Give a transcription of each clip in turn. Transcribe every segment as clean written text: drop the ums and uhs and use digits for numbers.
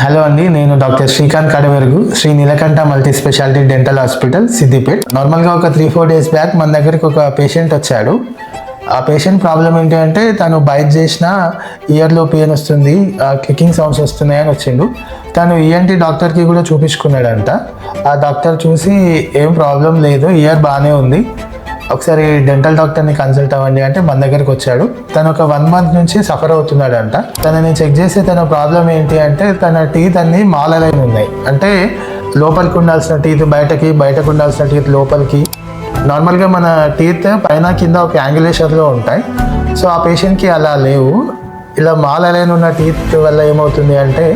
Hello అండి, నేను doctor Srikanth Kadaverugu, Sri Neelakantha multi specialty dental hospital, Siddipet. నార్మల్గా ఒక 3-4 డేస్ బ్యాక్ మన దగ్గరికి ఒక పేషెంట్ వచ్చాడు. ఆ పేషెంట్ ప్రాబ్లం ఏంటి అంటే తను బైట్ చేసిన ఇయర్లో పెయిన్ వస్తుంది, క్లికింగ్ సౌండ్స్ వస్తున్నాయని వచ్చిండు. తను ఈఎన్టీ డాక్టర్కి కూడా చూపించుకున్నాడంట. ఆ డాక్టర్ చూసి ఏం ప్రాబ్లం లేదు, ఇయర్ బాగానే ఉంది, ఒకసారి డెంటల్ డాక్టర్ని కన్సల్ట్ అవ్వండి అంటే మన దగ్గరికి వచ్చాడు. తను ఒక 1 month నుంచి సఫర్ అవుతున్నాడంట. తనని చెక్ చేసి తన ప్రాబ్లం ఏంటి అంటే తన టీత్ అన్ని మాలలైన ఉన్నాయి. అంటే లోపలికి ఉండాల్సిన టీత్ బయటకి, బయటకు ఉండాల్సిన టీత్ లోపలికి. నార్మల్గా మన టీత్ పైన కింద ఒక యాంగులేషన్లో ఉంటాయి. సో ఆ పేషెంట్కి అలా లేవు. ఇలా మాలలైన ఉన్న టీత్ వల్ల ఏమవుతుంది అంటే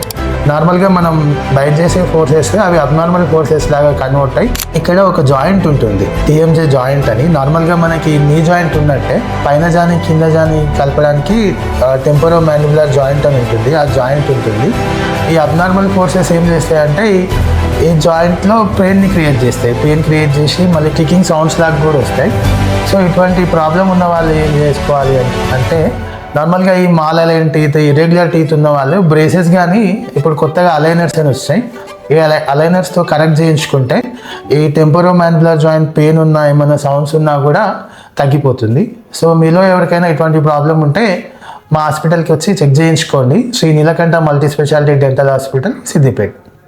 నార్మల్గా మనం బైట్ చేసే ఫోర్సెస్ అవి అబ్నార్మల్ ఫోర్సెస్ లాగా కన్వర్ట్ అయ్యి ఇక్కడ ఒక జాయింట్ ఉంటుంది, టీఎంజే జాయింట్ అని. నార్మల్గా మనకి నీ జాయింట్ ఉన్నట్టే పైన జాని కింద జాని కలపడానికి టెంపరో మ్యాండిబులర్ జాయింట్ అని ఉంటుంది, ఆ జాయింట్ ఉంటుంది. ఈ అబ్నార్మల్ ఫోర్సెస్ ఏం చేస్తాయంటే ఈ జాయింట్లో పెయిన్ని క్రియేట్ చేస్తాయి. పెయిన్ క్రియేట్ చేసి మళ్ళీ క్లికింగ్ సౌండ్స్ లాగా కూడా వస్తాయి. సో ఇటువంటి ప్రాబ్లం ఉన్న వాళ్ళు ఏం చేసుకోవాలి అంటే నార్మల్గా ఈ mall align teeth, irregular teeth ఉన్న వాళ్ళు బ్రేసెస్ కానీ ఇప్పుడు కొత్తగా అలైనర్స్ అని వచ్చాయి. ఈ అలైనర్స్తో కరెక్ట్ చేయించుకుంటే ఈ టెంపరో మ్యాండిబులర్ జాయింట్ పెయిన్ ఉన్నా ఏమైనా సౌండ్స్ ఉన్నా కూడా తగ్గిపోతుంది. సో మీలో ఎవరికైనా ఇటువంటి ప్రాబ్లం ఉంటే మా హాస్పిటల్కి వచ్చి చెక్ చేయించుకోండి. Sri Neelakantha multi specialty dental hospital, Siddipet.